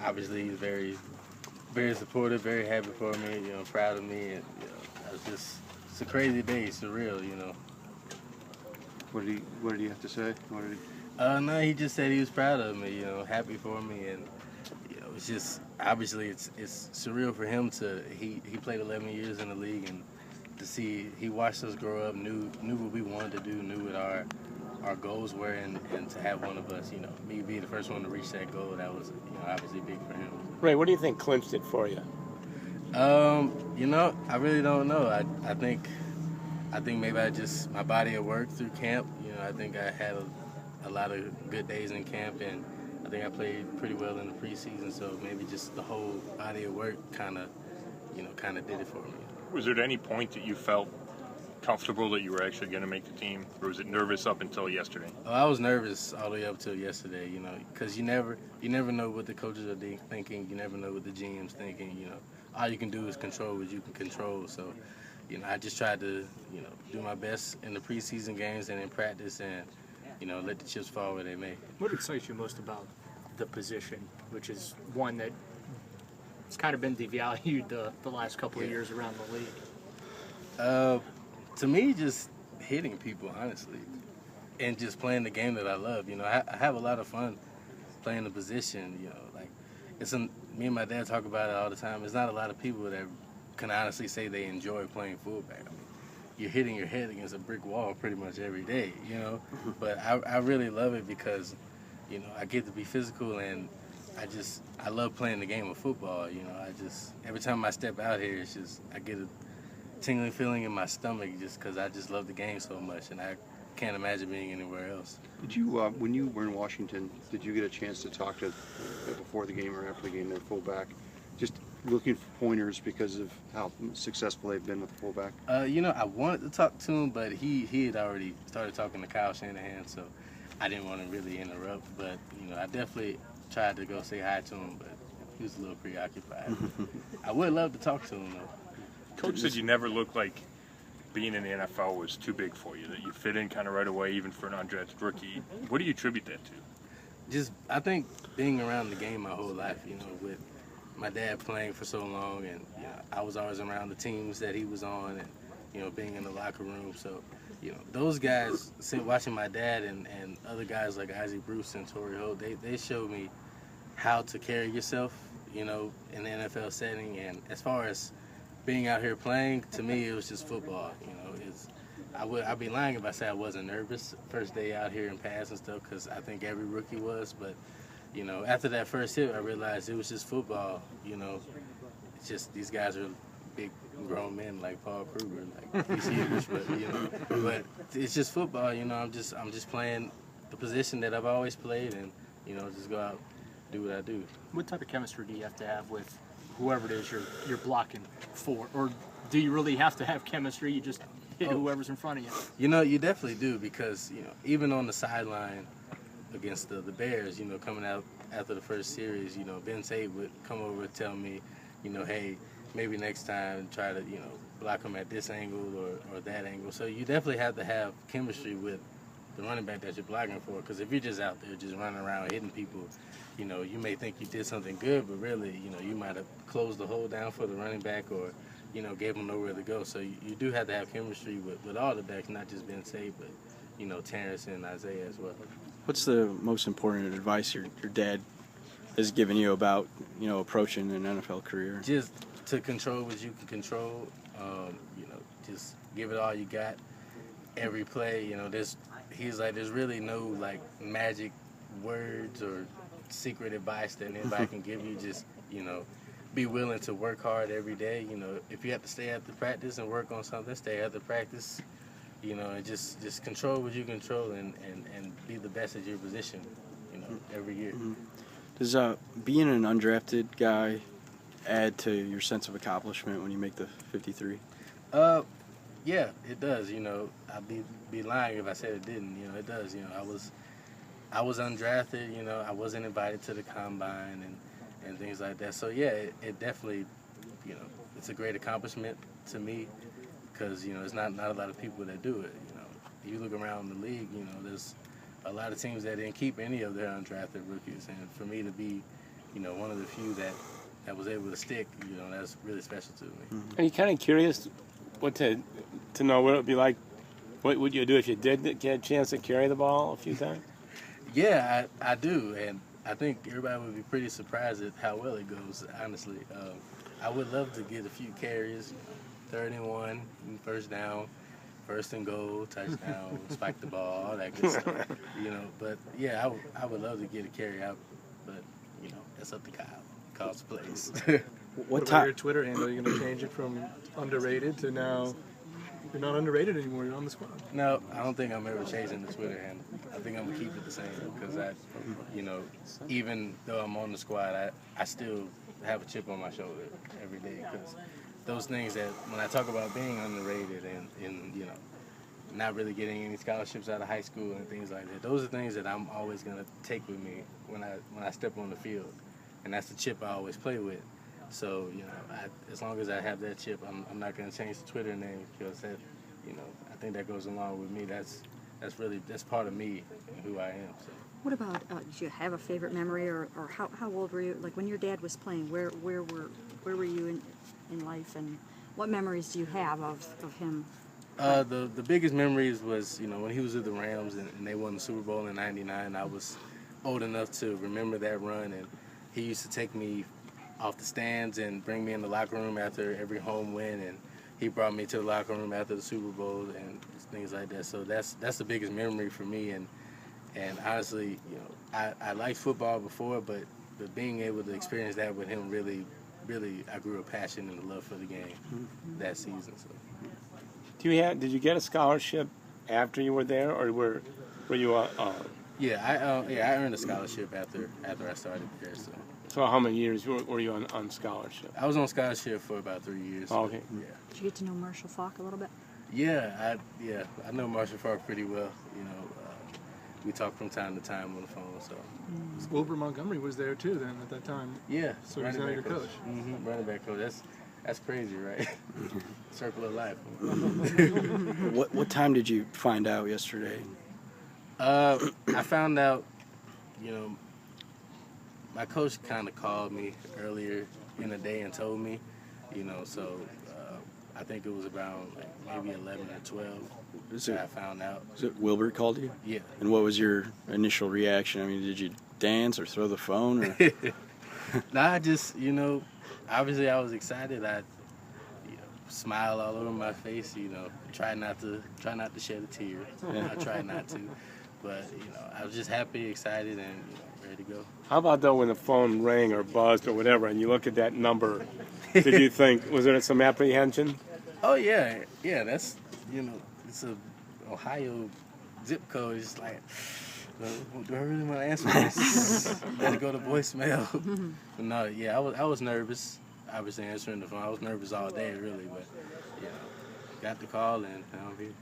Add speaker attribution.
Speaker 1: obviously he's very, very supportive, very happy for me, proud of me. And, it's a crazy day, surreal,
Speaker 2: What did he have to say?
Speaker 1: No, he just said he was proud of me, happy for me, and it's just obviously it's surreal for him he played 11 years in the league, and to see he watched us grow up, knew what we wanted to do, knew what our goals were, and to have one of us, me be the first one to reach that goal, that was obviously big for him.
Speaker 3: Ray, what do you think clinched it for you?
Speaker 1: I really don't know. I think maybe my body at work through camp. I think I had a lot of good days in camp, and I think I played pretty well in the preseason. So maybe just the whole body of work kind of did it for me.
Speaker 4: Was there at any point that you felt comfortable that you were actually going to make the team, or was it nervous up until yesterday?
Speaker 1: Oh, I was nervous all the way up till yesterday. Because you never know what the coaches are thinking. You never know what the GM's thinking. All you can do is control what you can control. So, I just tried to, do my best in the preseason games and in practice, and let the chips fall where they may.
Speaker 5: What excites you most about the position, which is one that it's kind of been devalued the last couple of years around the league?
Speaker 1: To me, just hitting people, honestly, and just playing the game that I love. I have a lot of fun playing the position. Me and my dad talk about it all the time. There's not a lot of people that can honestly say they enjoy playing fullback. You're hitting your head against a brick wall pretty much every day, But I really love it because, I get to be physical, and I love playing the game of football. Every time I step out here, I get a tingling feeling in my stomach just because I just love the game so much, and I can't imagine being anywhere else.
Speaker 2: Did you, when you were in Washington, did you get a chance to talk to before the game or after the game their fullback, just looking for pointers because of how successful they've been with the fullback?
Speaker 1: I wanted to talk to him, but he had already started talking to Kyle Shanahan, so I didn't want to really interrupt. But I definitely tried to go say hi to him, but he was a little preoccupied. I would love to talk to him though.
Speaker 4: Coach said you never looked like being in the NFL was too big for you, that you fit in kind of right away, even for an undrafted rookie. What do you attribute that to?
Speaker 1: I think being around the game my whole life, with my dad playing for so long, and I was always around the teams that he was on, and being in the locker room. So, those guys, watching my dad and other guys like Isaac Bruce and Torrey Holt, they showed me how to carry yourself, in the NFL setting. And as far as being out here playing, to me, it was just football. I'd be lying if I said I wasn't nervous first day out here in pass and stuff, because I think every rookie was. But after that first hit, I realized it was just football. It's just these guys are big grown men like Paul Kruger, like he's huge, but it's just football. I'm just playing the position that I've always played, and just go out, do what I do.
Speaker 5: What type of chemistry do you have to have with whoever it is you're blocking for, or do you really have to have chemistry? You just hit whoever's in front of you.
Speaker 1: You definitely do, because even on the sideline against the Bears, coming out after the first series, Ben Tate would come over and tell me, hey, maybe next time try to block them at this angle or that angle. So you definitely have to have chemistry with the running back that you're blocking for, because if you're just out there just running around hitting people, you may think you did something good, but really, you might have closed the hole down for the running back, or, gave them nowhere to go. So you do have to have chemistry with all the backs, not just Ben Tate, but, Terrence and Isaiah as well.
Speaker 6: What's the most important advice your dad has given you about, approaching an NFL career?
Speaker 1: Just to control what you can control, just give it all you got. Every play, there's really no, magic words or secret advice that anybody can give you. Just, be willing to work hard every day. If you have to stay after practice and work on something, stay after practice, and just control what you control and be the best at your position, every year.
Speaker 6: Mm-hmm. Does being an undrafted guy add to your sense of accomplishment when you make the 53?
Speaker 1: Yeah, it does. I'd be lying if I said it didn't. It does. I was undrafted. I wasn't invited to the combine and things like that. So yeah, it definitely, it's a great accomplishment to me, because it's not a lot of people that do it. You look around the league, there's a lot of teams that didn't keep any of their undrafted rookies, and for me to be one of the few that was able to stick. That's really special to me.
Speaker 3: Are you kind of curious what to know what it would be like? What would you do if you did get a chance to carry the ball a few times?
Speaker 1: Yeah, I do, and I think everybody would be pretty surprised at how well it goes, honestly. I would love to get a few carries, 3rd and 1, first down, 1st and goal, touchdown, spike the ball, all that good stuff. But yeah, I would love to get a carry out, but that's up to Kyle. Kyle's plays.
Speaker 7: What about your Twitter handle? You're going to change it from underrated to now you're not underrated anymore. You're on the squad.
Speaker 1: No, I don't think I'm ever changing the Twitter handle. I think I'm gonna keep it the same because even though I'm on the squad, I still have a chip on my shoulder every day because those things that when I talk about being underrated and not really getting any scholarships out of high school and things like that, those are things that I'm always gonna take with me when I step on the field, and that's the chip I always play with. So, as long as I have that chip, I'm not going to change the Twitter name because that, I think that goes along with me. That's part of me and who I am. So.
Speaker 8: What about, did you have a favorite memory or how old were you? Like when your dad was playing, where were you in life, and what memories do you have of him?
Speaker 1: The biggest memories was, when he was with the Rams and they won the Super Bowl in '99. I was old enough to remember that run, and he used to take me off the stands and bring me in the locker room after every home win, and he brought me to the locker room after the Super Bowl and things like that. So that's the biggest memory for me, and honestly, I liked football before, but being able to experience that with him really, I grew a passion and a love for the game that season. So.
Speaker 3: Did you get a scholarship after you were there, or were you?
Speaker 1: Yeah, I earned a scholarship after I started there.
Speaker 3: So how many years were you on scholarship?
Speaker 1: I was on scholarship for about 3 years.
Speaker 3: Oh, okay.
Speaker 1: Yeah.
Speaker 8: Did you get to know Marshall Faulk a little bit?
Speaker 1: Yeah, I know Marshall Faulk pretty well. We talk from time to time on the phone. So.
Speaker 7: Wilbur Montgomery was there too then at that time.
Speaker 1: Yeah.
Speaker 7: So he's now your coach.
Speaker 1: Mm-hmm, running back coach. That's crazy, right? Circle of life.
Speaker 6: What time did you find out yesterday?
Speaker 1: I found out, my coach kind of called me earlier in the day and told me, so I think it was around maybe 11 or 12 that I found out.
Speaker 6: Is it Wilbur called you?
Speaker 1: Yeah.
Speaker 6: And what was your initial reaction? I mean, did you dance or throw the phone? Or?
Speaker 1: Nah, I just, obviously I was excited. I smile all over my face, try not to shed a tear. I try not to. But, I was just happy, excited, and ready to go.
Speaker 3: How about though when the phone rang or buzzed or whatever, and you look at that number? Did you think, was there some apprehension?
Speaker 1: Oh yeah, that's it's a Ohio zip code. It's like, do I really want to answer this? Let it go to voicemail. But no, yeah, I was nervous. Obviously answering the phone, I was nervous all day really, but got the call and I'm here.